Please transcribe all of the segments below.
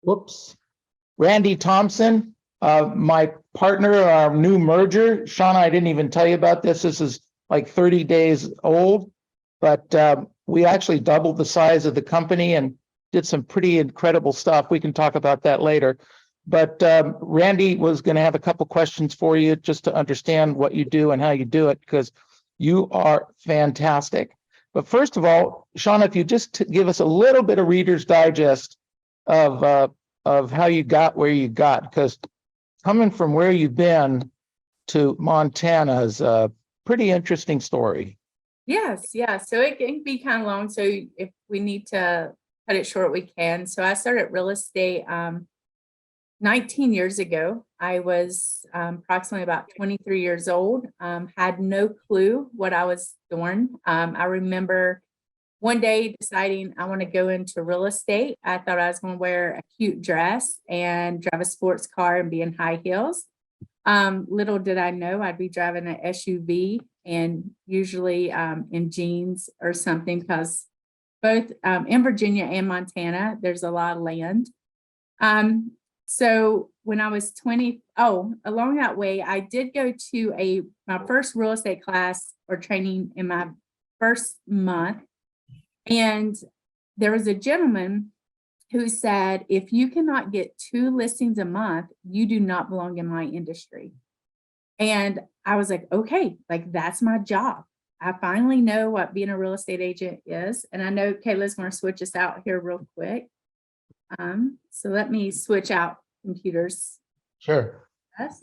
Whoops. Randy Thompson, my partner, our new merger. Shonna, I didn't even tell you about this. This is like 30 days old, but we actually doubled the size of the company and did some pretty incredible stuff. We can talk about that later. But Randy was going to have a couple questions for you just to understand what you do and how you do it, because you are fantastic. But first of all, Shonna, if you just give us a little bit of Reader's Digest of how you got where you got, because coming from where you've been to Montana is a pretty interesting story. Yes, yeah. So it can be kind of long. So if we need to cut it short, we can. So I started real estate 19 years ago. I was approximately about 23 years old, had no clue what I was doing. I remember one day deciding I want to go into real estate. I thought I was going to wear a cute dress and drive a sports car and be in high heels. Little did I know I'd be driving an SUV and usually in jeans or something, because both in Virginia and Montana, there's a lot of land. So when I was 20, along that way, I did go to my first real estate class or training in my first month. And there was a gentleman who said, if you cannot get 2 listings a month, you do not belong in my industry. And I was like, okay, like that's my job. I finally know what being a real estate agent is. And I know Kayla's going to switch us out here real quick. So let me switch out computers. Sure. Yes.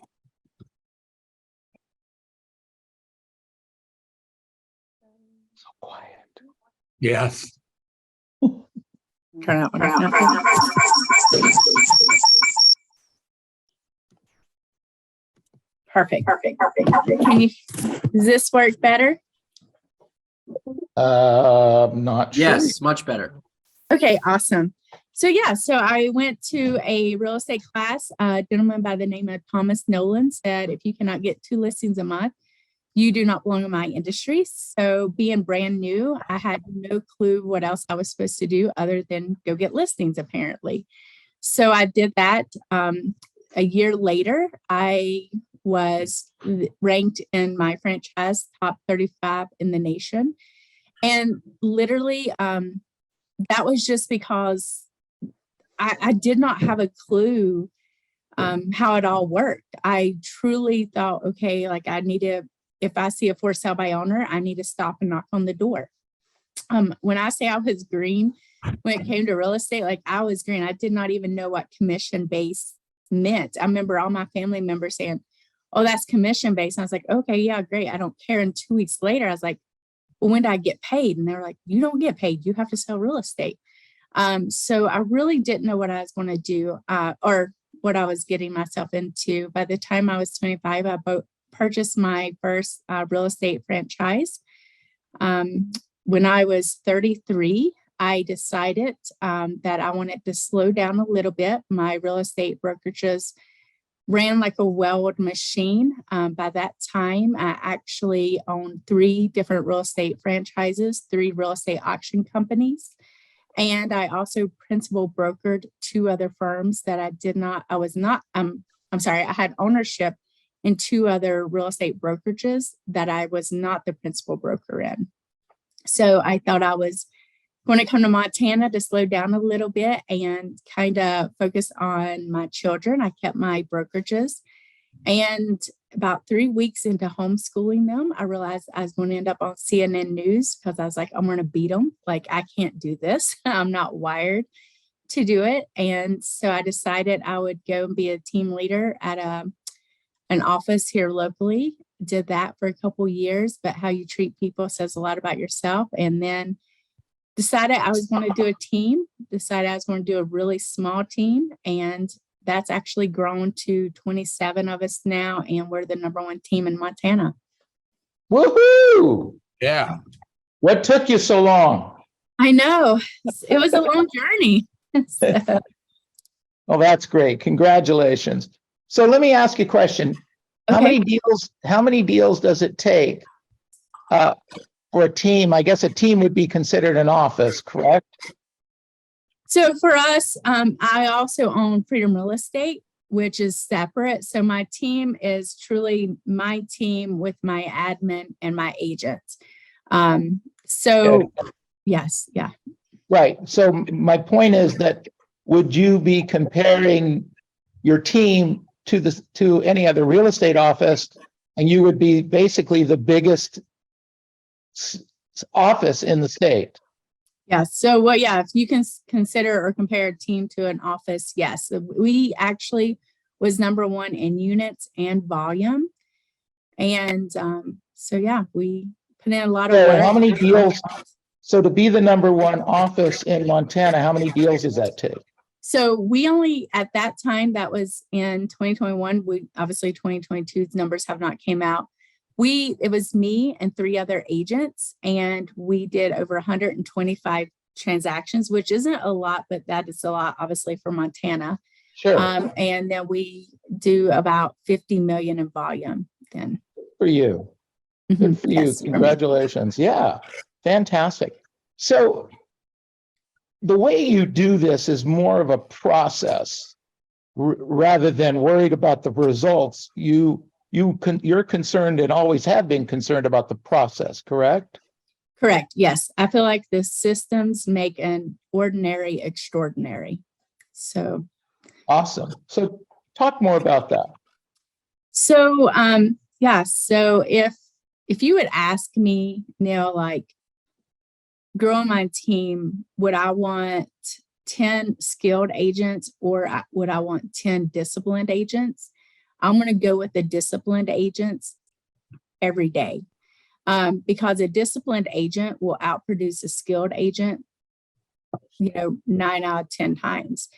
So quiet. Yes. Turn out. Perfect. Does this work better? Not sure. Yes, much better. Okay, awesome. So I went to a real estate class. A gentleman by the name of Thomas Nolan said, if you cannot get 2 listings a month, you do not belong in my industry. So being brand new, I had no clue what else I was supposed to do other than go get listings, apparently. So I did that. A year later, I was ranked in my franchise top 35 in the nation. And literally, that was just because I did not have a clue how it all worked. I truly thought, okay, like I need to, if I see a for sale by owner, I need to stop and knock on the door. When I say I was green, when it came to real estate, like I was green. I did not even know what commission based meant. I remember all my family members saying, oh, that's commission based. And I was like, okay, yeah, great. I don't care. And 2 weeks later, I was like, well, when did I get paid? And they were like, you don't get paid. You have to sell real estate. So I really didn't know what I was going to do or what I was getting myself into. By the time I was 25, I purchased my first real estate franchise. When I was 33, I decided that I wanted to slow down a little bit. My real estate brokerages ran like a well-oiled machine. By that time, I actually owned 3 different real estate franchises, 3 real estate auction companies. And I also principal brokered 2 other firms that I had ownership in 2 other real estate brokerages that I was not the principal broker in. So I thought I was going to come to Montana to slow down a little bit and kind of focus on my children. I kept my brokerages. And about 3 weeks into homeschooling them, I realized I was going to end up on CNN News because I was like, I'm going to beat them. Like, I can't do this. I'm not wired to do it. And so I decided I would go and be a team leader at an office here locally. Did that for a couple years, but how you treat people says a lot about yourself. And then decided I was going to do a team, decided I was going to do a really small team. And that's actually grown to 27 of us now. And we're the #1 team in Montana. Woohoo! Yeah. What took you so long? I know. It was a long journey. Well, that's great. Congratulations. So let me ask you a question. How Okay. many deals does it take for a team? I guess a team would be considered an office, correct? So for us, I also own Freedom Real Estate, which is separate. So my team is truly my team with my admin and my agents. So yes, yeah. Right. So my point is that would you be comparing your team to any other real estate office, and you would be basically the biggest office in the state? Yeah. So what, yeah, if you can consider or compare a team to an office, yes. We actually was number one in units and volume. And so yeah, we put in a lot of So work. how many deals? So to be the number one office in Montana, how many deals does that take? So we only, at that time, that was in 2021, we obviously 2022's numbers have not came out. It was me and 3 other agents, and we did over 125 transactions, which isn't a lot, but that is a lot, obviously, for Montana. Sure. And then we do about 50 million in volume then. For you. Good for you. Yes, Congratulations. Yeah, fantastic. So the way you do this is more of a process rather than worried about the results. You're concerned and always have been concerned about the process, correct? Correct. Yes. I feel like the systems make an ordinary extraordinary. So awesome. So talk more about that. So yeah, so if you would ask me, Neil, like growing my team, would I want 10 skilled agents or would I want 10 disciplined agents? I'm going to go with the disciplined agents every day. Because a disciplined agent will outproduce a skilled agent, 9 out of 10 times.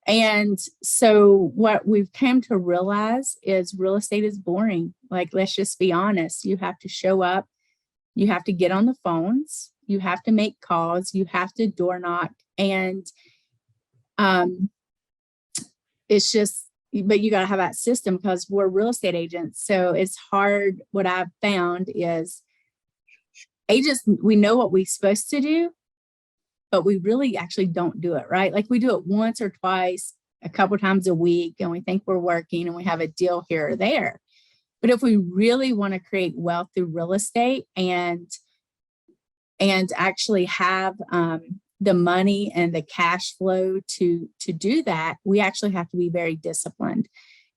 And so what we've come to realize is real estate is boring. Like, let's just be honest. You have to show up. You have to get on the phones. You have to make calls. You have to door knock. And it's just, but you got to have that system because we're real estate agents. So it's hard. What I've found is agents, we know what we're supposed to do, but we really actually don't do it, right? Like we do it once or twice, a couple times a week, and we think we're working and we have a deal here or there. But if we really want to create wealth through real estate and actually have the money and the cash flow to do that, we actually have to be very disciplined.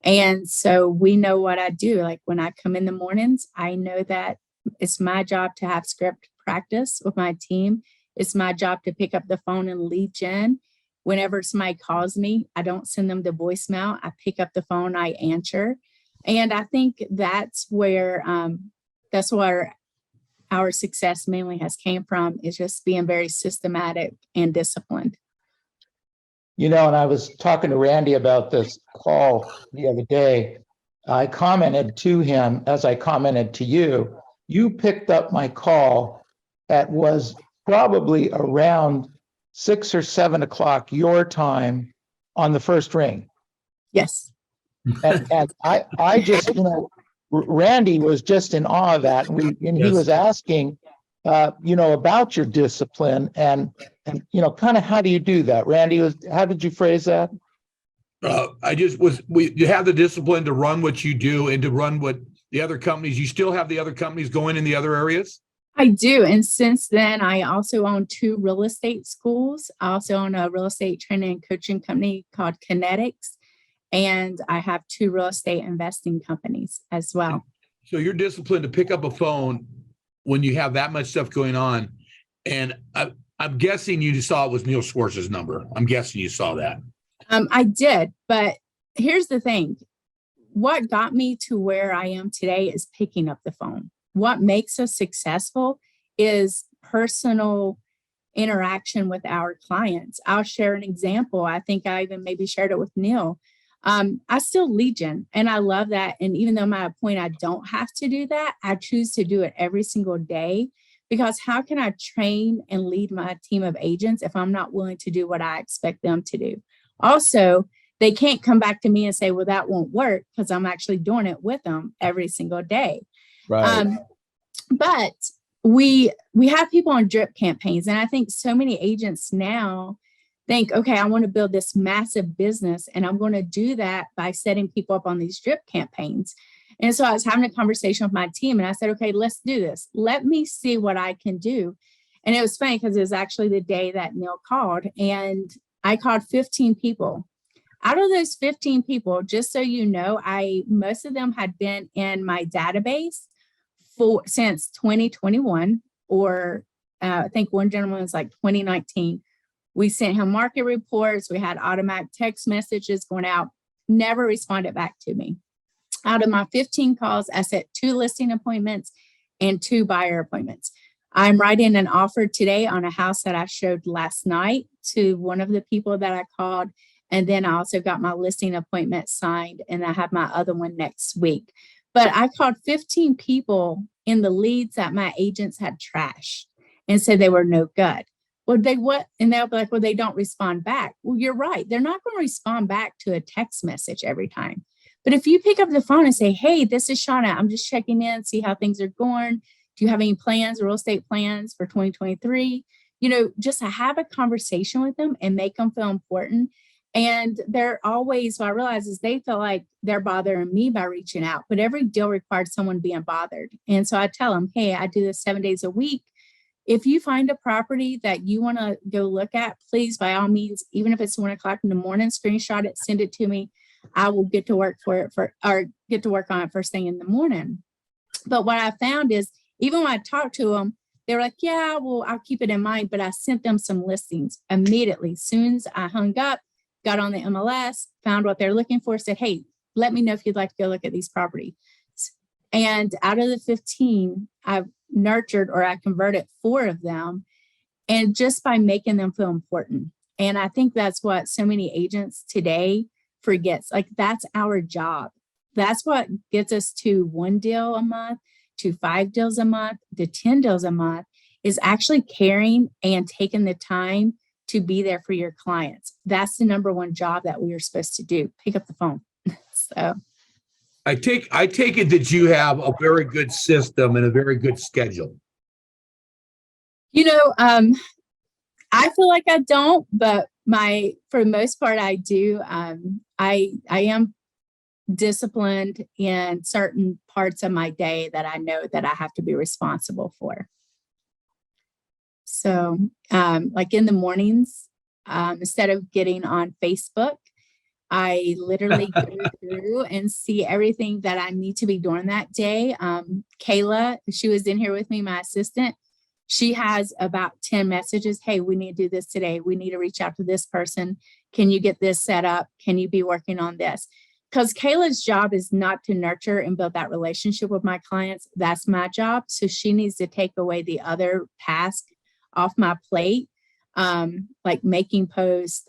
And so we know what I do. Like when I come in the mornings, I know that it's my job to have script practice with my team. It's my job to pick up the phone and lead gen. Whenever somebody calls me, I don't send them the voicemail. I pick up the phone, I answer. And I think that's where our success mainly has came from, is just being very systematic and disciplined. And I was talking to Randy about this call the other day. I commented to him, as I commented to you, you picked up my call at was probably around 6 or 7 o'clock your time on the first ring. Yes. And I just, Randy was just in awe of that. And he was asking, about your discipline and kind of how do you do that? Randy, how did you phrase that? You have the discipline to run what you do and to run what the other companies, you still have the other companies going in the other areas? I do. And since then, I also own 2 real estate schools. I also own a real estate training and coaching company called Kinetics. And I have 2 real estate investing companies as well. So you're disciplined to pick up a phone when you have that much stuff going on. And I'm guessing you saw it was Neil Schwartz's number. I'm guessing you saw that. I did. But here's the thing. What got me to where I am today is picking up the phone. What makes us successful is personal interaction with our clients. I'll share an example. I think I even maybe shared it with Neil. I still lead gen and I love that. And even though my point, I don't have to do that, I choose to do it every single day, because how can I train and lead my team of agents if I'm not willing to do what I expect them to do? Also, they can't come back to me and say, well, that won't work, because I'm actually doing it with them every single day. Right. But we have people on drip campaigns, and I think so many agents now think, okay, I want to build this massive business, and I'm going to do that by setting people up on these drip campaigns. And so I was having a conversation with my team, and I said, okay, let's do this. Let me see what I can do. And it was funny because it was actually the day that Neil called, and I called 15 people. Out of those 15 people, just so you know, most of them had been in my database since 2021, or I think one gentleman was like 2019. We sent him market reports. We had automatic text messages going out, never responded back to me. Out of my 15 calls, I set 2 listing appointments and 2 buyer appointments. I'm writing an offer today on a house that I showed last night to one of the people that I called. And then I also got my listing appointment signed, and I have my other one next week. But I called 15 people in the leads that my agents had trashed and said they were no good. Well, and they'll be like, well, they don't respond back. Well, you're right. They're not going to respond back to a text message every time. But if you pick up the phone and say, hey, this is Shonna, I'm just checking in, see how things are going. Do you have any plans, real estate plans for 2023? Just to have a conversation with them and make them feel important. And they're always, what I realize is they feel like they're bothering me by reaching out, but every deal required someone being bothered. And so I tell them, hey, I do this 7 days a week. If you find a property that you want to go look at, please, by all means, even if it's 1 o'clock in the morning, screenshot it, send it to me. I will get to work get to work on it first thing in the morning. But what I found is, even when I talked to them, they were like, yeah, well, I'll keep it in mind. But I sent them some listings immediately. As soon as I hung up, got on the MLS, found what they're looking for, said, hey, let me know if you'd like to go look at these properties. And out of the 15, I've nurtured, or I converted 4 of them, and just by making them feel important. And I think that's what so many agents today forgets. Like, that's our job. That's what gets us to 1 deal a month, to 5 deals a month, to 10 deals a month, is actually caring and taking the time to be there for your clients. That's the number 1 job that we are supposed to do. Pick up the phone. So I take it that you have a very good system and a very good schedule. I feel like I don't, but for the most part, I do. I am disciplined in certain parts of my day that I know that I have to be responsible for. So, like in the mornings, instead of getting on Facebook, I literally go through and see everything that I need to be doing that day. Kayla, she was in here with me, my assistant. She has about 10 messages. Hey, we need to do this today. We need to reach out to this person. Can you get this set up? Can you be working on this? Because Kayla's job is not to nurture and build that relationship with my clients. That's my job. So she needs to take away the other task off my plate, like making posts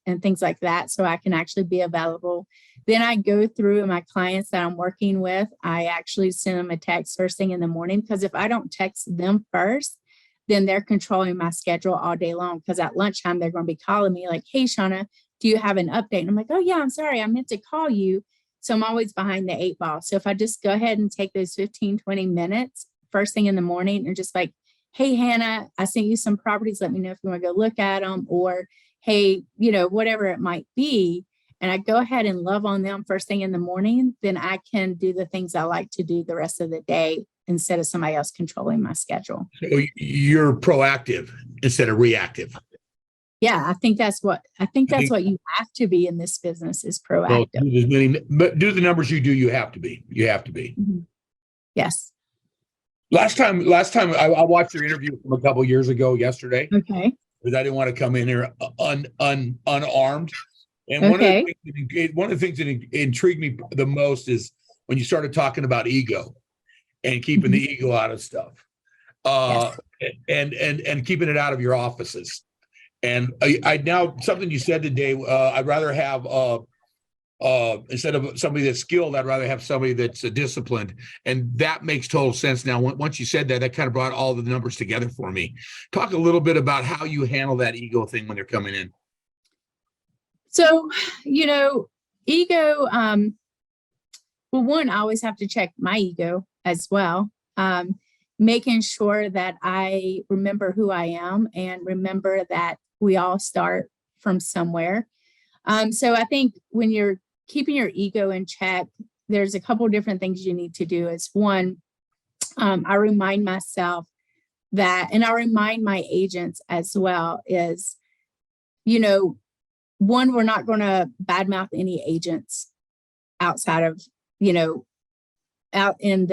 and things like that, so I can actually be available. Then I go through my clients that I'm working with. I actually send them a text first thing in the morning, because if I don't text them first, then they're controlling my schedule all day long. Because at lunchtime, they're going to be calling me like, hey, Shonna, do you have an update? And I'm like, oh yeah, I'm sorry, I meant to call you. So I'm always behind the 8 ball. So if I just go ahead and take those 15, 20 minutes first thing in the morning and just like, hey, Hannah, I sent you some properties. Let me know if you want to go look at them, or hey, whatever it might be. And I go ahead and love on them first thing in the morning, then I can do the things I like to do the rest of the day instead of somebody else controlling my schedule. So you're proactive instead of reactive. Yeah, I think that's what you have to be in this business, is proactive. Well, do the numbers you do. You have to be. Mm-hmm. Yes. Last time I watched your interview from a couple of years ago yesterday. Okay. Because I didn't want to come in here unarmed. And Okay. one of the things that intrigued me the most is when you started talking about ego and keeping the ego out of stuff, Yes. and keeping it out of your offices. And I now, something you said today, I'd rather have instead of somebody that's skilled, I'd rather have somebody that's disciplined. And that makes total sense. Now, once you said that, that kind of brought all the numbers together for me. Talk a little bit about how you handle that ego thing when they're coming in. So, ego, well, one, I always have to check my ego as well. Making sure that I remember who I am and remember that we all start from somewhere. So I think when you're keeping your ego in check, there's a couple of different things you need to do. Is one, I remind myself that, and I remind my agents as well, is, one, we're not going to badmouth any agents outside of, out in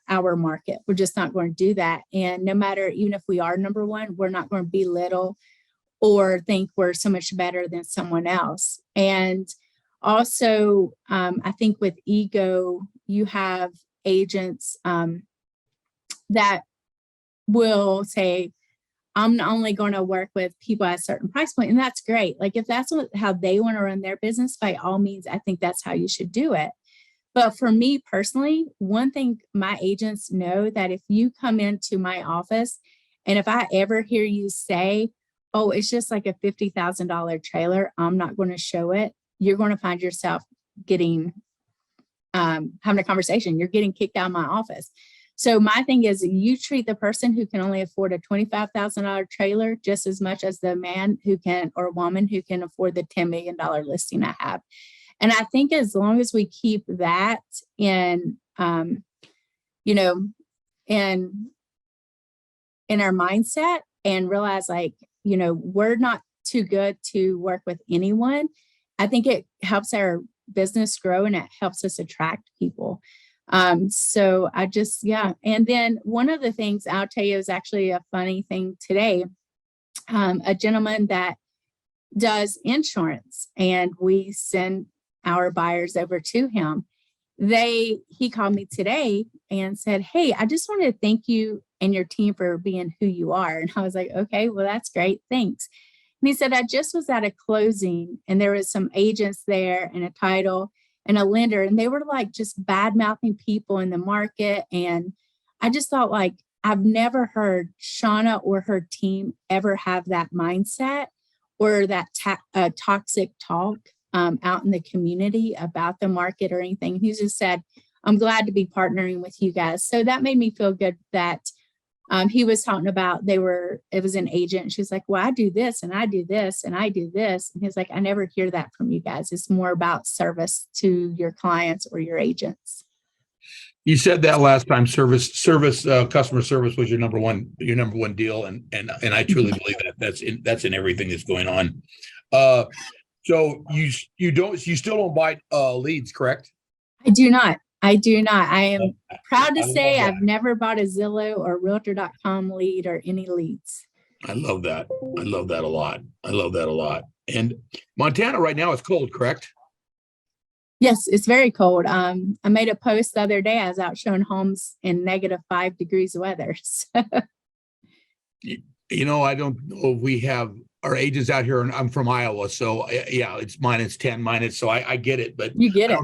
our market. We're just not going to do that. And no matter, even if we are number one, we're not going to belittle or think we're so much better than someone else. And also, I think with ego, you have agents that will say, I'm only going to work with people at a certain price point. And that's great. Like if that's how they want to run their business, by all means, I think that's how you should do it. But for me personally, one thing my agents know, that if you come into my office and if I ever hear you say, oh, it's just like a $50,000 trailer, I'm not going to show it, you're going to find yourself having a conversation. You're getting kicked out of my office. So my thing is, you treat the person who can only afford a $25,000 trailer just as much as the man who can, or woman who can afford the $10 million listing I have. And I think as long as we keep that in, in our mindset and realize we're not too good to work with anyone, I think it helps our business grow and it helps us attract people. So I just, And then one of the things I'll tell you is actually a funny thing today. A gentleman that does insurance, and we send our buyers over to him. He called me today and said, hey, I just wanted to thank you and your team for being who you are. And I was like, okay, well, that's great. Thanks. And he said, I just was at a closing and there was some agents there and a title and a lender, and they were like just bad mouthing people in the market. And I just thought, like, I've never heard Shonna or her team ever have that mindset or that toxic talk out in the community about the market or anything. He just said, I'm glad to be partnering with you guys. So that made me feel good that he was talking about it was an agent. She's like, well, I do this and I do this and I do this. And he's like, I never hear that from you guys. It's more about service to your clients or your agents. You said that last time, customer service was your number one deal. And I truly believe that that's in everything that's going on. So you still don't buy leads, correct? I do not. I am proud to say I've never bought a Zillow or Realtor.com lead or any leads. I love that. I love that a lot. And Montana right now is cold, correct? Yes, it's very cold. I made a post the other day. I was out showing homes in -5 degrees weather. So. I don't know if we have our agents out here, and I'm from Iowa, so it's -10 so I get it, but you get I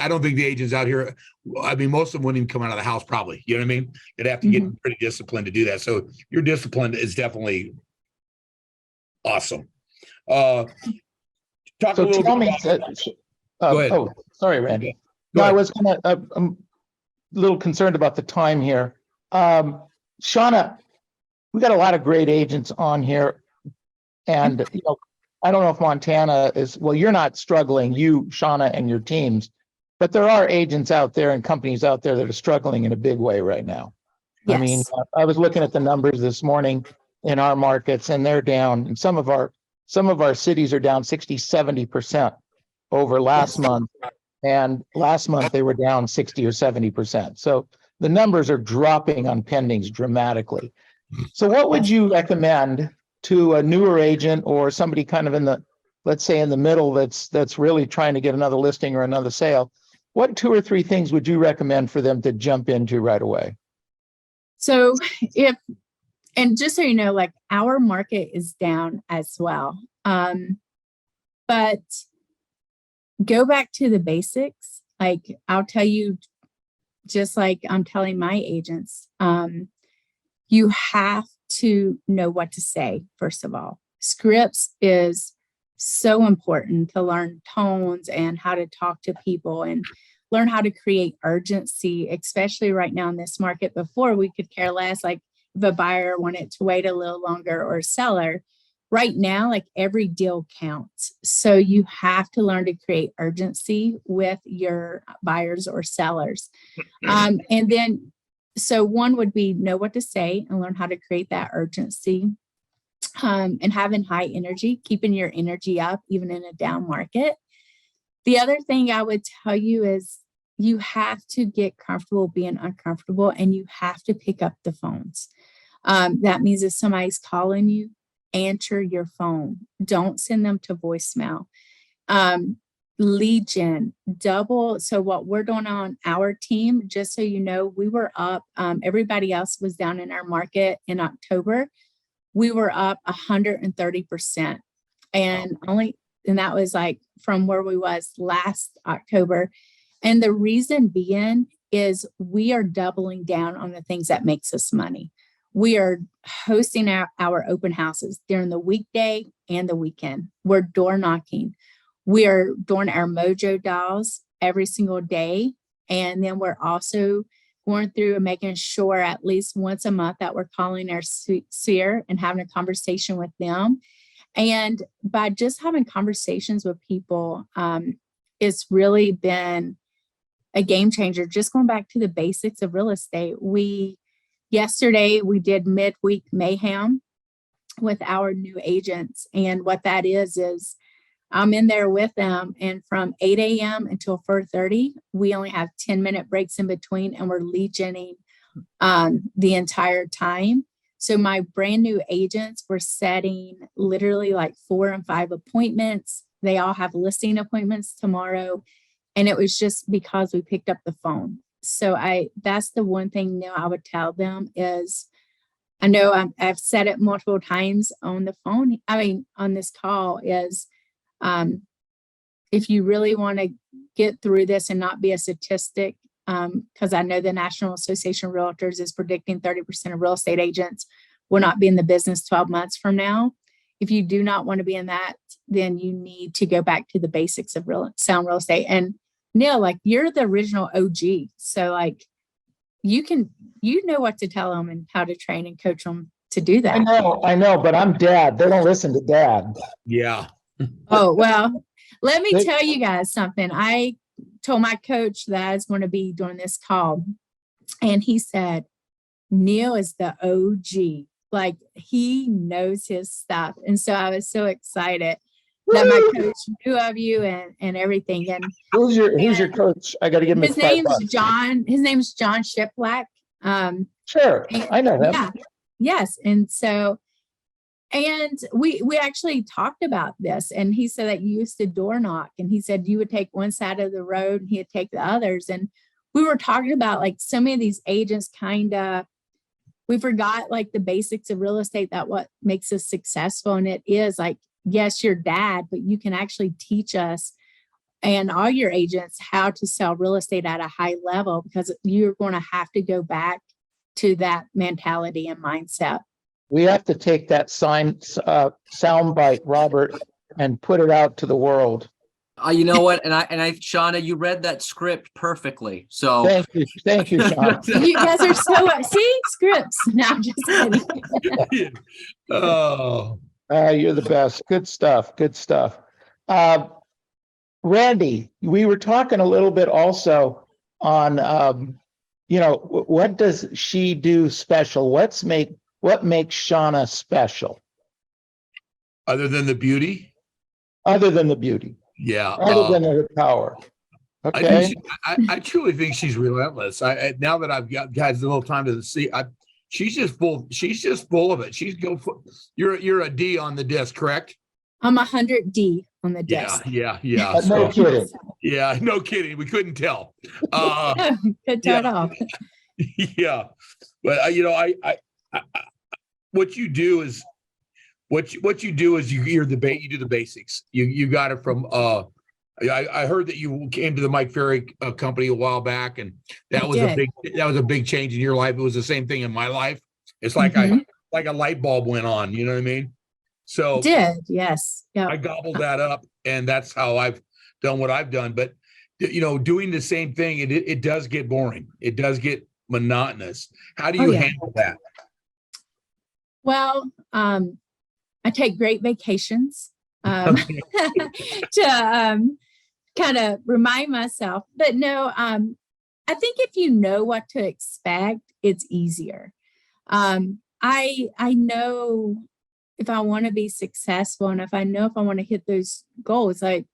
don't think the agents out here, I mean, most of them wouldn't even come out of the house probably, you know what I mean? They'd have to get pretty disciplined to do that. So your discipline is definitely awesome. Talk a little bit about go ahead. Sorry, Randy. No, I was I'm a little concerned about the time here. Shonna, we got a lot of great agents on here. And, I don't know if Montana you're not struggling, you, Shonna, and your teams, but there are agents out there and companies out there that are struggling in a big way right now. Yes. I mean, I was looking at the numbers this morning in our markets, and they're down. And some of our cities are down 60-70% over last month. And last month they were down 60 or 70%. So the numbers are dropping on pendings dramatically. So what would you recommend to a newer agent or somebody kind of in the, let's say in the middle, that's really trying to get another listing or another sale? What 2 or 3 things would you recommend for them to jump into right away? So and just so you know, like our market is down as well. But go back to the basics. Like I'll tell you, just like I'm telling my agents, you have to know what to say. First of all, scripts is so important to learn tones and how to talk to people and learn how to create urgency, especially right now in this market. Before, we could care less, like if a buyer wanted to wait a little longer or a seller. Right now, like every deal counts. So you have to learn to create urgency with your buyers or sellers. And then, so one would be know what to say and learn how to create that urgency. And having high energy, keeping your energy up even in a down market. The other thing I would tell you is you have to get comfortable being uncomfortable, and you have to pick up the phones. That means if somebody's calling you, answer your phone. Don't send them to voicemail. Lead gen, double. So what we're doing on our team, just so you know, we were up, everybody else was down in our market in October. We were up 130%. And that was like from where we was last October. And the reason being is we are doubling down on the things that makes us money. We are hosting our open houses during the weekday and the weekend. We're door knocking. We are doing our mojo dials every single day. And then we're also going through and making sure at least once a month that we're calling our sphere and having a conversation with them. And by just having conversations with people, it's really been a game changer. Just going back to the basics of real estate. Yesterday, we did midweek mayhem with our new agents. And what that is I'm in there with them. And from 8 a.m. until 4:30, we only have 10-minute breaks in between, and we're lead genning the entire time. So my brand new agents were setting literally like 4 and 5 appointments. They all have listing appointments tomorrow. And it was just because we picked up the phone. So that's the one thing I would tell them is, I know I've said it multiple times on the phone. On this call is, if you really want to get through this and not be a statistic, because I know the National Association of Realtors is predicting 30% of real estate agents will not be in the business 12 months from now. If you do not want to be in that, then you need to go back to the basics of sound real estate. And Neil, like you're the original OG. So like you know what to tell them and how to train and coach them to do that. I know, but I'm dad. They don't listen to dad. Yeah. Oh, well, let me tell you guys something. I told my coach that I was going to be doing this call, and he said, Neil is the OG. Like he knows his stuff. And so I was so excited that my coach knew of you and everything. And who's your coach? I got to give him his name's John. His name's John Shiplack. Sure, I know him. Yeah. Yes. And so, and we actually talked about this, and he said that you used to door knock, and he said you would take one side of the road and he'd take the others. And we were talking about like so many of these agents we forgot like the basics of real estate, that what makes us successful. And it is like, yes, you're dad, but you can actually teach us and all your agents how to sell real estate at a high level, because you're going to have to go back to that mentality and mindset. We have to take that sound bite, Robert, and put it out to the world. You know what? And I, Shonna, you read that script perfectly. So thank you, Sean. You guys are so see scripts. No, I'm just kidding. Oh, You're the best. Good stuff. Good stuff. Randy, we were talking a little bit also on, what does she do special? What makes Shonna special? other than the beauty? Other than the beauty. Yeah. Other than her power. Okay. I truly think she's relentless. Now that I've got guys a little time to see, she's just full. She's just full of it. You're a D on the disc, correct? I'm 100D on the disc. Yeah. No kidding. Yeah, no kidding. We couldn't tell. Could tell it off. Yeah, but what you do is you do the basics. You got it from. I heard that you came to the Mike Ferry company a while back, and that was a big change in your life. It was the same thing in my life. It's like like a light bulb went on. You know what I mean? So Did, yes. Yeah. I gobbled that up, and that's how I've done what I've done. But doing the same thing, it does get boring. It does get monotonous. How do Oh, you yeah. handle that? Well, I take great vacations Okay. to kind of remind myself. But no, I think if you know what to expect, it's easier. I know if I want to be successful and if I know if I want to hit those goals, like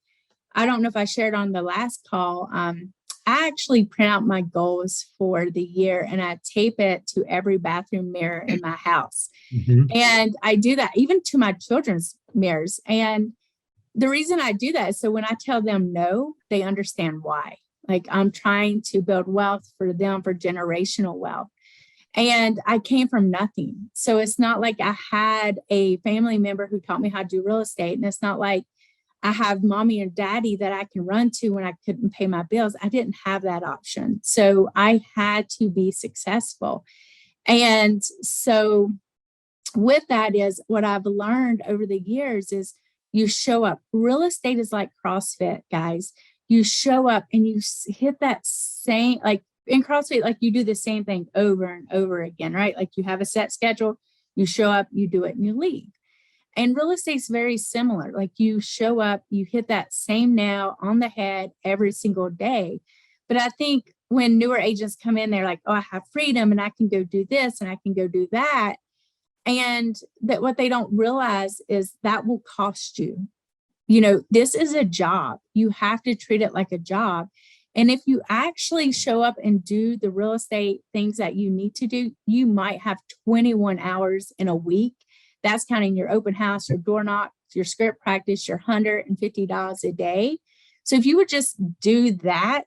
I don't know if I shared on the last call. I actually print out my goals for the year and I tape it to every bathroom mirror in my house. And I do that even to my children's mirrors. And the reason I do that is so when I tell them no, they understand why. Like I'm trying to build wealth for them, for generational wealth. And I came from nothing. So it's not like I had a family member who taught me how to do real estate. And it's not like I have mommy and daddy that I can run to when I couldn't pay my bills. I didn't have that option. So I had to be successful. And so with that is what I've learned over the years is you show up. Real estate is like CrossFit, guys. You show up and you hit that same, like in CrossFit, like you do the same thing over and over again, right? Like you have a set schedule, you show up, you do it and you leave. And real estate's very similar. Like you show up, you hit that same nail on the head every single day. But I think when newer agents come in, they're like, oh, I have freedom and I can go do this and I can go do that. And that what they don't realize is that will cost you. This is a job. You have to treat it like a job. And if you actually show up and do the real estate things that you need to do, you might have 21 hours in a week. That's counting your open house, your door knock, your script practice, your $150 a day. So if you would just do that,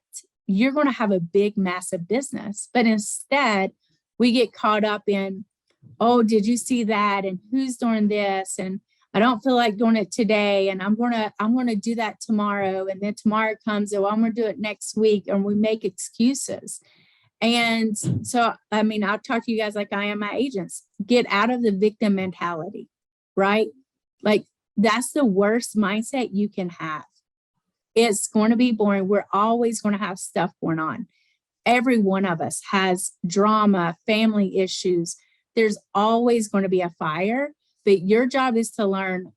you're going to have a big, massive business. But instead, we get caught up in, oh, did you see that? And who's doing this? And I don't feel like doing it today. And I'm gonna do that tomorrow. And then tomorrow comes, oh, I'm gonna do it next week. And we make excuses. And so, I mean, I'll talk to you guys like I am my agents. Get out of the victim mentality, right? Like that's the worst mindset you can have. It's going to be boring. We're always going to have stuff going on. Every one of us has drama, family issues. There's always going to be a fire, but your job is to learn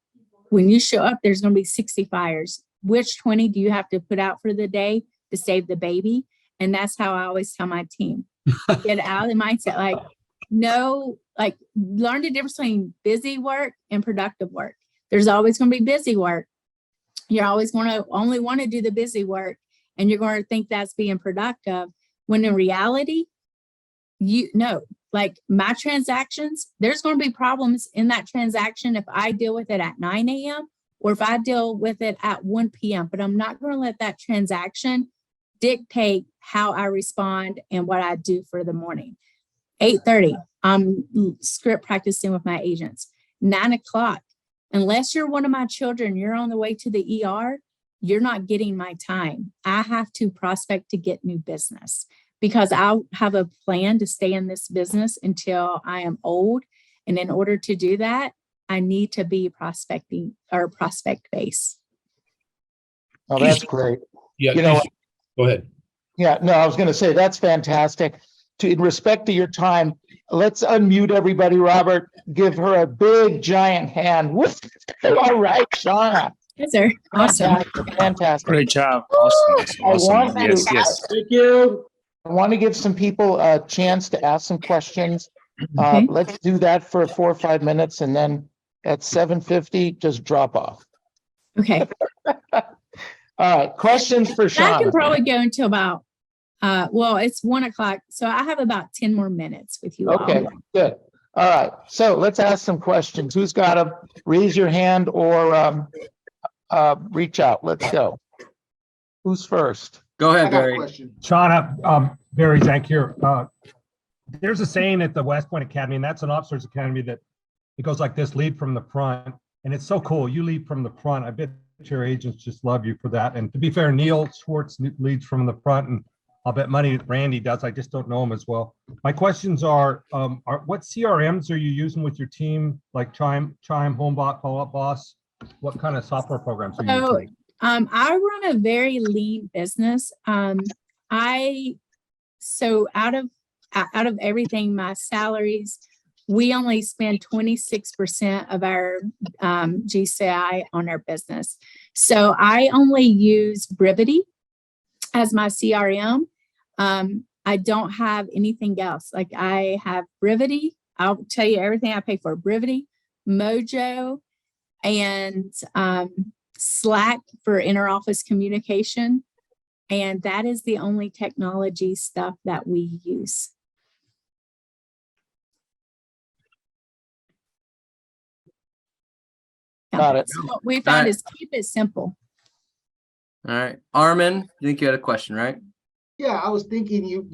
when you show up, there's going to be 60 fires. Which 20 do you have to put out for the day to save the baby? And that's how I always tell my team, get out of the mindset. Like, no, like learn the difference between busy work and productive work. There's always going to be busy work. You're always going to only want to do the busy work and you're going to think that's being productive. When in reality, like my transactions, there's going to be problems in that transaction if I deal with it at 9 a.m. or if I deal with it at 1 p.m. But I'm not going to let that transaction dictate how I respond and what I do for the morning. 8:30, I'm script practicing with my agents. 9 o'clock, unless you're one of my children, you're on the way to the ER, you're not getting my time. I have to prospect to get new business because I'll have a plan to stay in this business until I am old. And in order to do that, I need to be prospecting or prospect based. Oh, that's great. Yeah. Go ahead. Yeah, no, I was going to say that's fantastic. In respect to your time, let's unmute everybody. Robert, give her a big giant hand. All right, Shonna. Yes, sir. Awesome. Fantastic. Great job. Awesome. want Yes, to- yes. Thank you. I want to give some people a chance to ask some questions. Okay. Let's do that for 4 or 5 minutes, and then at 7:50, just drop off. Okay. All right, questions for I can Shonna. probably go until about, it's 1 o'clock. So I have about 10 more minutes with you all. Okay, good. All right, so let's ask some questions. Who's got them? Raise your hand or reach out. Let's go. Who's first? Go ahead, Barry. Shonna, Barry Zank here. There's a saying at the West Point Academy, and that's an officer's academy, that it goes like this: lead from the front. And it's so cool. You lead from the front. I bet your agents just love you for that. And to be fair, Neil Schwartz leads from the front, and I'll bet money Randy does. I just don't know him as well. My questions are what CRMs are you using with your team? Like Chime, HomeBot, Follow Up Boss? What kind of software programs are you So, using? I run a very lean business. So out of everything, my salaries, we only spend 26% of our GCI on our business. So I only use Brevity as my CRM. I don't have anything else. Like I have Brevity. I'll tell you everything I pay for: Brevity, Mojo, and Slack for interoffice communication. And that is the only technology stuff that we use. Got it. So what we found Alright. is keep it simple. All right. Armin, I think you had a question, right? Yeah, I was thinking you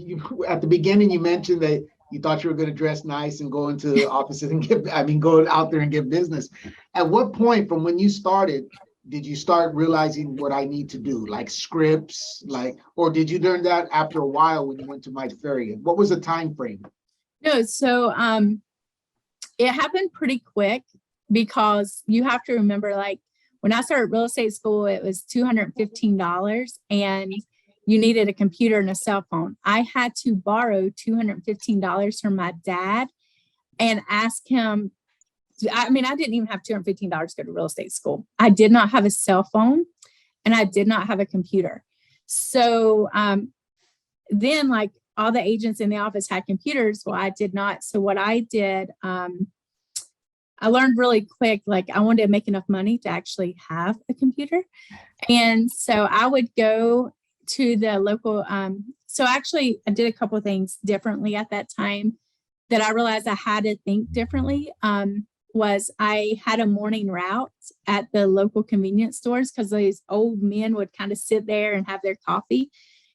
at the beginning you mentioned that you thought you were going to dress nice and go into the offices and go out there and give business. At what point from when you started did you start realizing what I need to do, like scripts, or did you learn that after a while when you went to my ferry? What was the time frame? No, so it happened pretty quick because you have to remember, like when I started real estate school, it was $215 and you needed a computer and a cell phone. I had to borrow $215 from my dad and ask him. I mean, I didn't even have $215 to go to real estate school. I did not have a cell phone and I did not have a computer. So then like all the agents in the office had computers. Well, I did not. So what I did, I learned really quick, like I wanted to make enough money to actually have a computer. And so I would go to the local. So actually I did a couple of things differently at that time that I realized I had to think differently. Was I had a morning route at the local convenience stores because these old men would kind of sit there and have their coffee.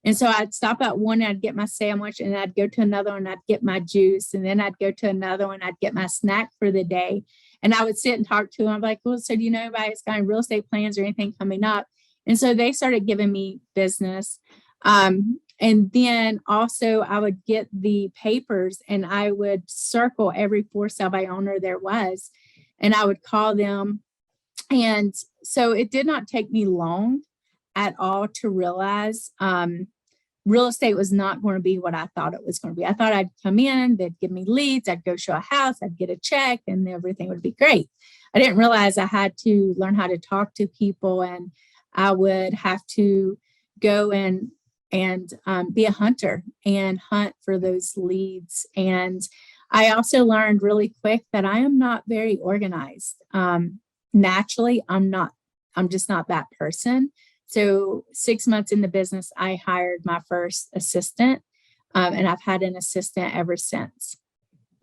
And so I'd stop at one, I'd get my sandwich, and I'd go to another one, I'd get my juice, and then I'd go to another one, I'd get my snack for the day. And I would sit and talk to them. I'm like, well, so do you know anybody that's got any real estate plans or anything coming up? And so they started giving me business. And then also I would get the papers and I would circle every for sale by owner there was, and I would call them. And so it did not take me long at all to realize real estate was not going to be what I thought it was going to be. I thought I'd come in, they'd give me leads, I'd go show a house, I'd get a check, and everything would be great. I didn't realize I had to learn how to talk to people, and I would have to go and be a hunter and hunt for those leads. And I also learned really quick that I am not very organized. Naturally, I'm just not that person. So 6 months in the business, I hired my first assistant, and I've had an assistant ever since.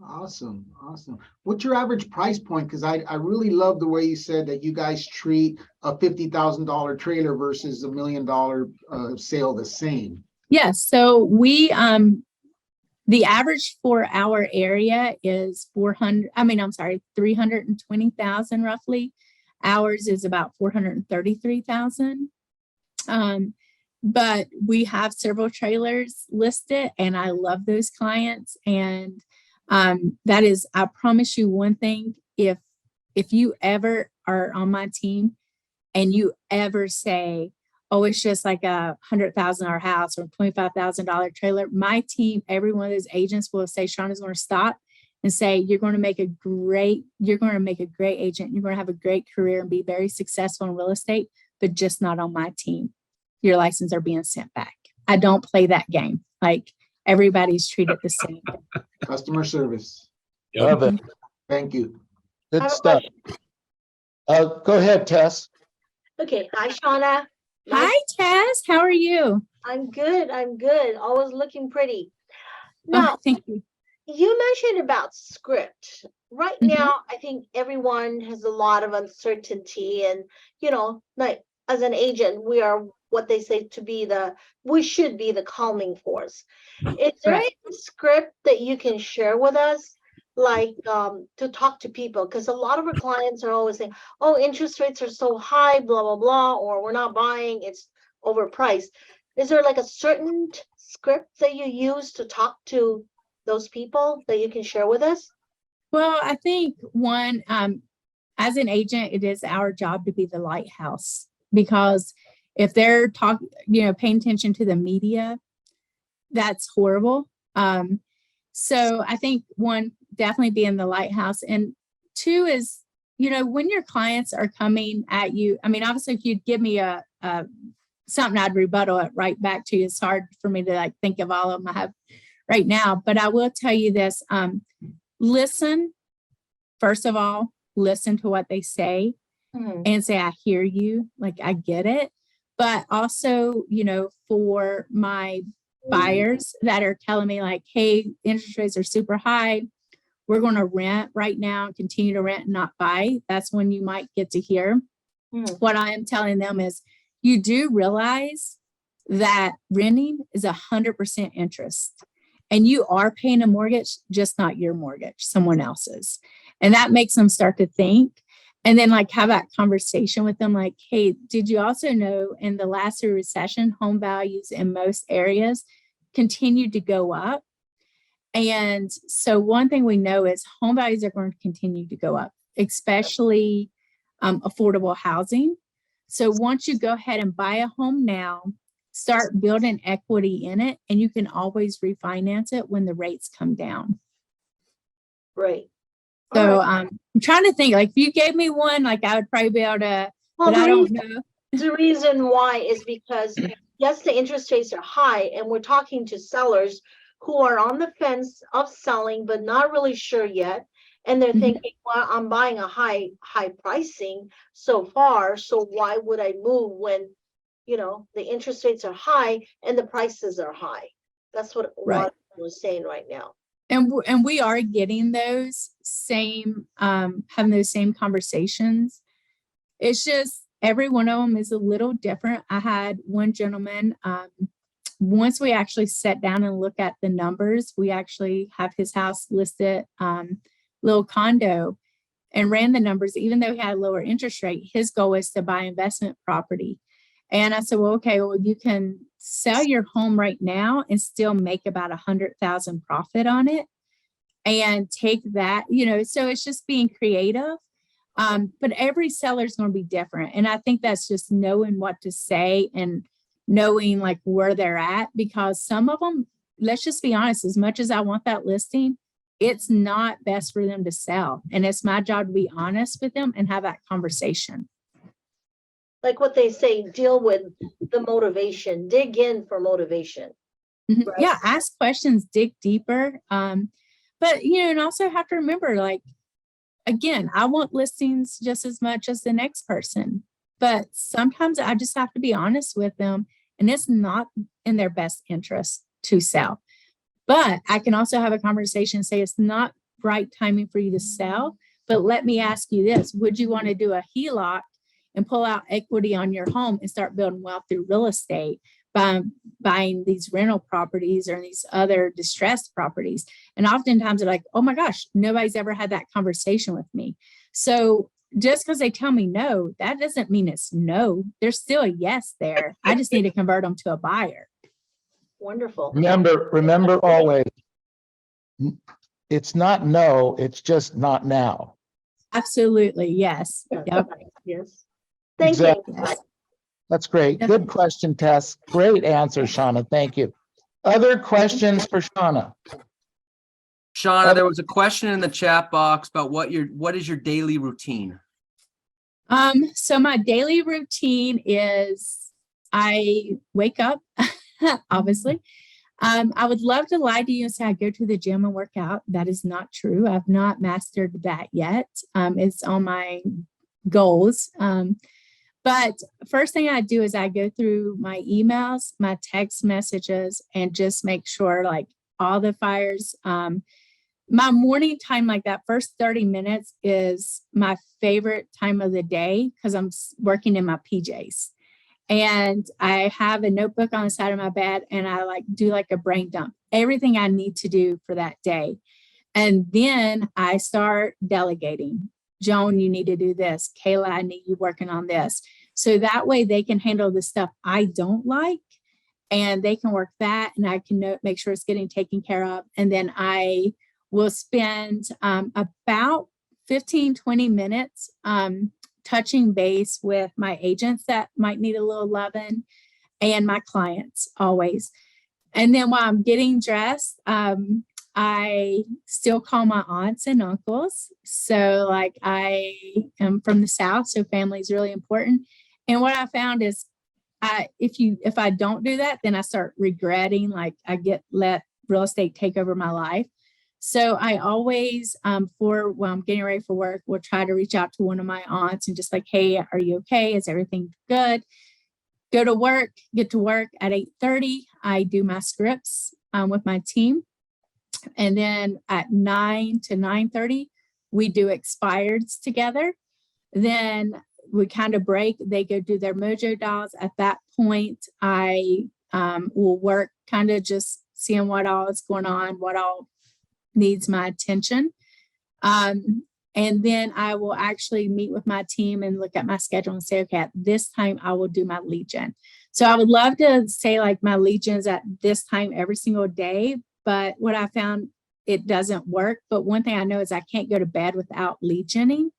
Awesome. What's your average price point? Because I really love the way you said that you guys treat a $50,000 trailer versus $1 million sale the same. Yes. So we, the average for our area is 320,000 roughly. Ours is about 433,000. But we have several trailers listed and I love those clients. And that is, I promise you one thing, if you ever are on my team and you ever say, oh, it's just like a $100,000 house or $25,000 trailer, my team, every one of those agents will say, Shonna's going to stop and say, you're going to make a great agent. You're going to have a great career and be very successful in real estate, but just not on my team. Your license are being sent back. I don't play that game. Like everybody's treated the same. Customer service. Love it. Thank you. Good stuff. Go ahead, Tess. Okay, hi, Shonna. Hi, Tess. How are you? I'm good. Always looking pretty. Oh, Now, thank you. you mentioned about script. Right Mhm. now, I think everyone has a lot of uncertainty, and like as an agent, we are what they say we should be the calming force. Is there Right. a script that you can share with us, like to talk to people? Because a lot of our clients are always saying, oh, interest rates are so high, blah, blah, blah, or we're not buying, it's overpriced. Is there like a certain script that you use to talk to those people that you can share with us? Well, I think one, as an agent, it is our job to be the lighthouse, because if they're paying attention to the media, that's horrible. So I think one, definitely being the lighthouse, and two is, when your clients are coming at you, I mean, obviously if you'd give me a something, I'd rebuttal it right back to you. It's hard for me to think of all of them I have right now, but I will tell you this, listen, first of all, listen to what they say and say, I hear you, I get it. But also, for my buyers that are telling me hey, interest rates are super high, we're going to rent right now and continue to rent and not buy. That's when you might get to hear. What I am telling them is, you do realize that renting is 100% interest, and you are paying a mortgage, just not your mortgage, someone else's. And that makes them start to think, and then have that conversation with them. Hey, did you also know in the last recession, home values in most areas continued to go up? And so one thing we know is home values are going to continue to go up, especially affordable housing. So once you go ahead and buy a home now, start building equity in it, and you can always refinance it when the rates come down. Right. So I'm trying to think, if you gave me one, I would probably be able to, Well, but I don't know. the reason why is because, yes, the interest rates are high, and we're talking to sellers who are on the fence of selling, but not really sure yet. And they're thinking, well, I'm buying a high pricing so far, so why would I move when, the interest rates are high and the prices are high? That's what a lot of people are saying right now. And we are getting those same, having those same conversations. It's just every one of them is a little different. I had one gentleman, once we actually sat down and look at the numbers, we actually have his house listed, little condo, and ran the numbers. Even though he had a lower interest rate, his goal is to buy investment property. And I said, well, okay, well, you can sell your home right now and still make about 100,000 profit on it, and take that, so it's just being creative. But every seller is going to be different. And I think that's just knowing what to say and knowing where they're at, because some of them, let's just be honest, as much as I want that listing, it's not best for them to sell. And it's my job to be honest with them and have that conversation. Like what they say, deal with the motivation, dig in for motivation. Right? Right. Yeah, ask questions, dig deeper. But and also have to remember, again, I want listings just as much as the next person, but sometimes I just have to be honest with them, and it's not in their best interest to sell. But I can also have a conversation and say, it's not right timing for you to sell, but let me ask you this: would you want to do a HELOC and pull out equity on your home and start building wealth through real estate by buying these rental properties or these other distressed properties? And oftentimes they're like, oh my gosh, nobody's ever had that conversation with me. So just because they tell me no, that doesn't mean it's no. There's still a yes there. I just need to convert them to a buyer. Wonderful. Remember always, it's not no, it's just not now. Absolutely. Yes. Yep. Yes. Thank Exactly. you. Yes. That's great. Good question, Tess. Great answer, Shonna. Thank you. Other questions for Shonna? Shonna, there was a question in the chat box about what is your daily routine? So my daily routine is I wake up, obviously. I would love to lie to you and say I go to the gym and work out. That is not true. I've not mastered that yet. It's on my goals. But first thing I do is I go through my emails, my text messages, and just make sure all the fires. My morning time, that first 30 minutes is my favorite time of the day because I'm working in my PJs. And I have a notebook on the side of my bed, and I do a brain dump, everything I need to do for that day. And then I start delegating. Joan, you need to do this. Kayla, I need you working on this. So that way they can handle the stuff I don't like, and they can work that, and I can make sure it's getting taken care of. And then I will spend about 15, 20 minutes touching base with my agents that might need a little loving and my clients always. And then while I'm getting dressed, I still call my aunts and uncles. So like I am from the South, so family is really important. And what I found is if I don't do that, then I start regretting, like I let real estate take over my life. So I always, when I'm getting ready for work, will try to reach out to one of my aunts and just like, hey, are you okay? Is everything good? Go to work, get to work at 8:30. I do my scripts with my team. And then at 9 to 9:30, we do expireds together. Then we kind of break. They go do their mojo dials. At that point, I will work kind of just seeing what all is going on, what all needs my attention. And then I will actually meet with my team and look at my schedule and say, okay, at this time I will do my lead gen. So I would love to say like my lead gen is at this time every single day, but what I found, it doesn't work. But one thing I know is I can't go to bed without lead genning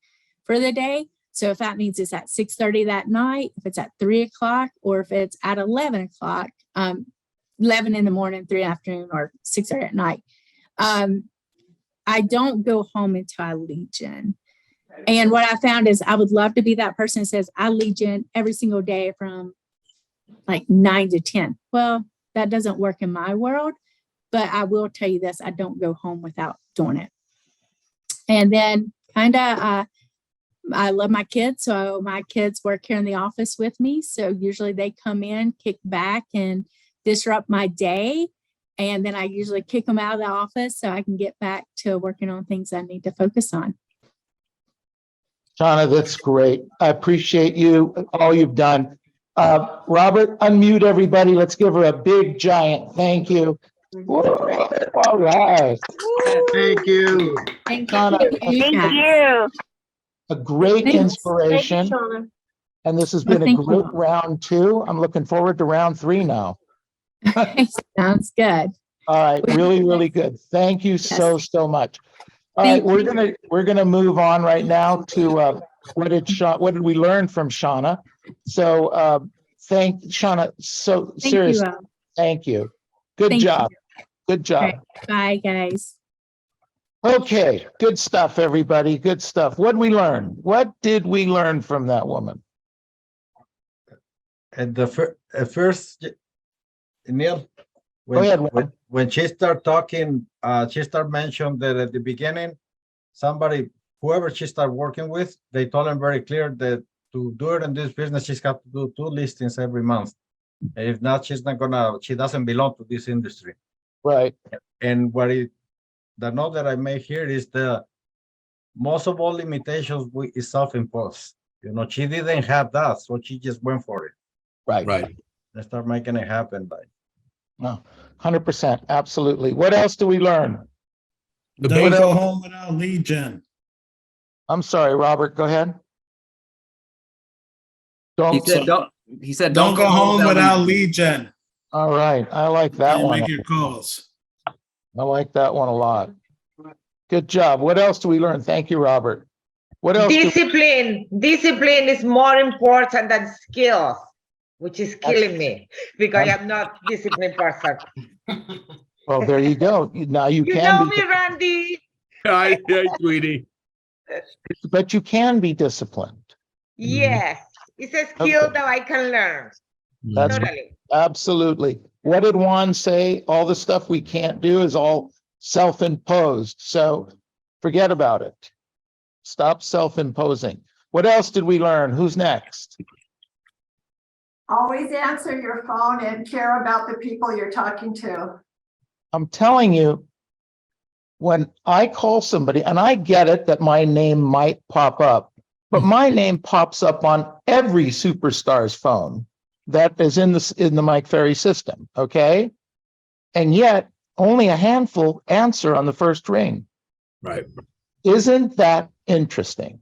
for the day. So if that means it's at 6:30 that night, if it's at 3 o'clock, or if it's at 11 o'clock, 11 in the morning, 3 in the afternoon, or 6:30 at night, I don't go home until I lead gen. And what I found is I would love to be that person that says I lead gen every single day from like 9 to 10. Well, that doesn't work in my world, but I will tell you this, I don't go home without doing it. And then kind of, I love my kids. So my kids work here in the office with me. So usually they come in, kick back and disrupt my day. And then I usually kick them out of the office so I can get back to working on things I need to focus on. Shonna, that's great. I appreciate you, all you've done. Robert, unmute everybody. Let's give her a big giant thank you. All right. Thank you. Thank Shonna, you. a great Thanks. inspiration. Thank you, Shonna. And this has Well, been a thank you. great round 2. I'm looking forward to round 3 now. Sounds good. All right, really, really good. Thank you so much. All right, Thank we're gonna move on right now to what did we learn from Shonna? So thank Shonna. So Thank seriously, you. thank you. Good Thank job. Good job. All right. Bye, guys. Okay, good stuff, everybody. Good stuff. What did we learn? What did we learn from that woman? At the first, Neil, Go ahead, Juan. when she started talking, she started mentioning that at the beginning, whoever she started working with, they told him very clear that to do it in this business, she's got to do 2 listings every month. And if not, she doesn't belong to this industry. Right. And the note that I made here is the most of all limitations is self-imposed. You know, she didn't have that, so she just went for it. Right. Right. Let's start making it happen. No, 100%. Absolutely. What else do we learn? Don't go home without lead gen. I'm sorry, Robert, go ahead. He said Don't go home without lead gen. All right. I like that And one. make your calls. I like that one a lot. Good job. What else do we learn? Thank you, Robert. What else? Discipline. Discipline is more important than skills, which is killing me because I'm not disciplined person. Well, there you go. Now you You can know be, me, Randy. Hi, sweetie. but you can be disciplined. Yes, it's a skill that I can learn. That's Totally. absolutely. What did Juan say? All the stuff we can't do is all self-imposed. So forget about it. Stop self-imposing. What else did we learn? Who's next? Always answer your phone and care about the people you're talking to. I'm telling you, when I call somebody, and I get it that my name might pop up, but my name pops up on every superstar's phone that is in the Mike Ferry system, okay? And yet only a handful answer on the first ring. Right. Isn't that interesting?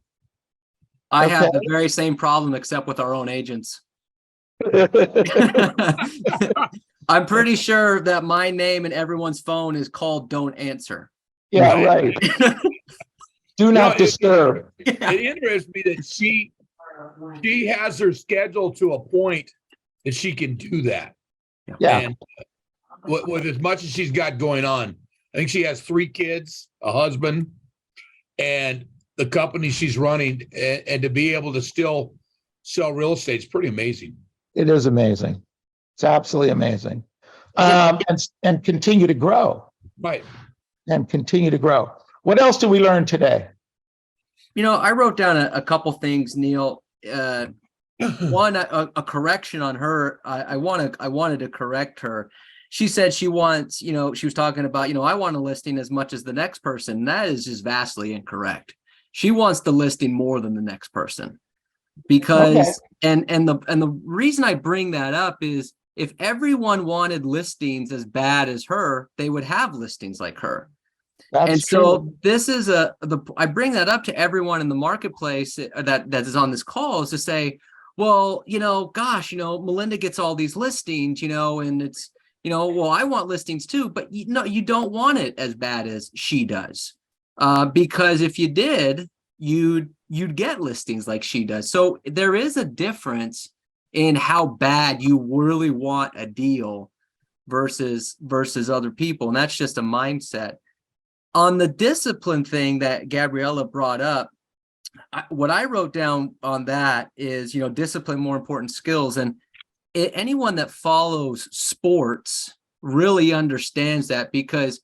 I have Okay. the very same problem, except with our own agents. I'm pretty sure that my name and everyone's phone is called "Don't Answer." Yeah, Right. right. Do not disturb. It interests me that she has her schedule to a point that she can do that. Yeah, And with as much as she's got going on, I think she has 3 kids, a husband, and the company she's running, and to be able to still sell real estate is pretty amazing. it is amazing. It's absolutely amazing. And continue to grow Right. and continue to grow. What else did we learn today? I wrote down a couple things, Neil. One, a correction on her. I wanted to correct her. She said she wants, she was talking about, I want a listing as much as the next person. That is just vastly incorrect. She wants the listing more than the next person, because and the reason I bring that up is if everyone wanted listings as bad as her, they would have listings like her. That's so true. this is I bring that up to everyone in the marketplace that is on this call, is to say, well, gosh, Melinda gets all these listings, and it's, well, I want listings too, but you don't want it as bad as she does. Because if you did, you'd get listings like she does. So there is a difference in how bad you really want a deal versus other people. And that's just a mindset. On the discipline thing that Gabriella brought up, what I wrote down on that is, discipline, more important skills. And anyone that follows sports really understands that, because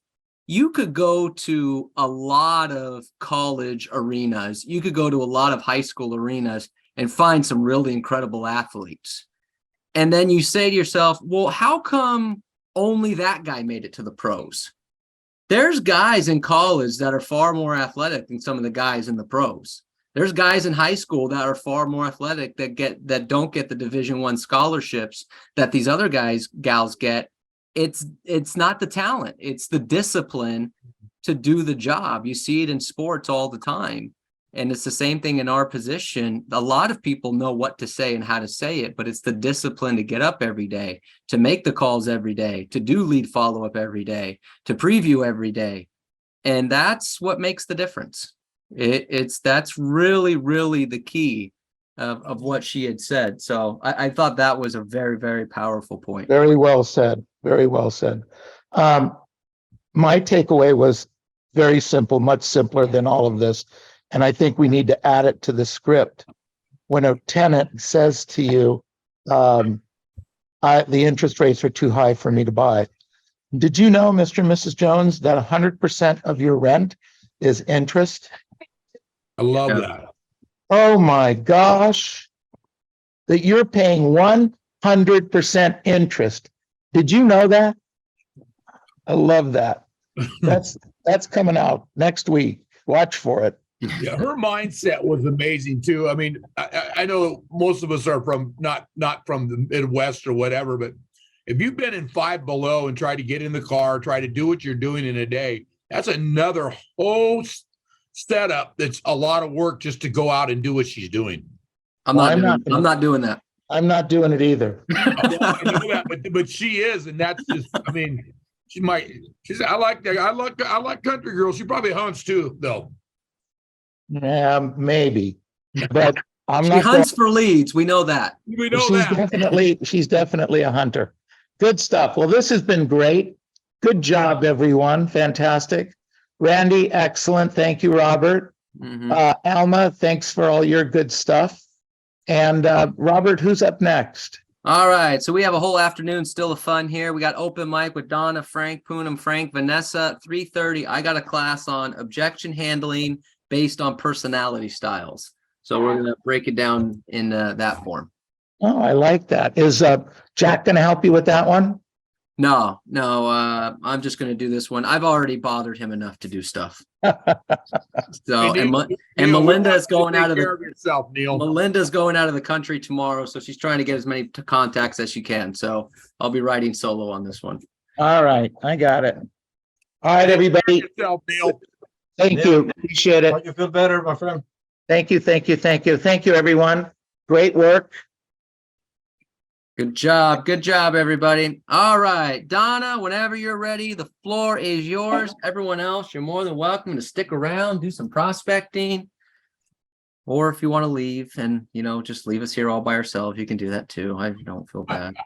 you could go to a lot of college arenas, you could go to a lot of high school arenas and find some really incredible athletes. And then you say to yourself, well, how come only that guy made it to the pros? There's guys in college that are far more athletic than some of the guys in the pros. There's guys in high school that are far more athletic that don't get the Division I scholarships that these other gals get. It's not the talent, it's the discipline to do the job. You see it in sports all the time. And it's the same thing in our position. A lot of people know what to say and how to say it, but it's the discipline to get up every day, to make the calls every day, to do lead follow-up every day, to preview every day. And that's what makes the difference. That's really, really the key of what she had said. So I thought that was a very, very powerful point. Very well said. Very well said. My takeaway was very simple, much simpler than all of this. And I think we need to add it to the script. When a tenant says to you, the interest rates are too high for me to buy. Did you know, Mr. and Mrs. Jones, that 100% of your rent is interest? I love that. Oh my gosh. That you're paying 100% interest. Did you know that? I love that. That's coming out next week. Watch for it. Yeah, her mindset was amazing too. I mean, I know most of us are from not from the Midwest or whatever, but if you've been in Five Below and tried to get in the car, try to do what you're doing in a day, that's another whole setup. That's a lot of work just to go out and do what she's doing. I'm not doing that. I'm not doing it either. I know that, but she is, and that's just. I mean, I like country girls. She probably hunts too, though. Yeah, maybe, but I'm She not. hunts for leads. We know that. We know She's definitely a hunter. Good stuff. Well, this has been great. Good job, everyone. Fantastic. Randy, excellent. Thank you, Robert. Alma, thanks for all your good stuff. And Robert, who's up next? All right. So we have a whole afternoon still of fun here. We got open mic with Donna, Frank, Poonam, Frank, Vanessa, 3:30. I got a class on objection handling based on personality styles. So we're going to break it down in that form. Oh, I like that. Is Jack going to help you with that one? No, I'm just going to do this one. I've already bothered him enough to do stuff. So, and Melinda's going out of Melinda's going out of the country tomorrow. So she's trying to get as many contacts as she can. So I'll be riding solo on this one. All right. I got it. All right, everybody. Thank you. Appreciate it. You feel better, my friend. Thank you, everyone. Great work. Good job. Good job, everybody. All right, Donna, whenever you're ready, the floor is yours. Everyone else, you're more than welcome to stick around, do some prospecting. Or if you want to leave and, just leave us here all by ourselves, you can do that too. I don't feel bad.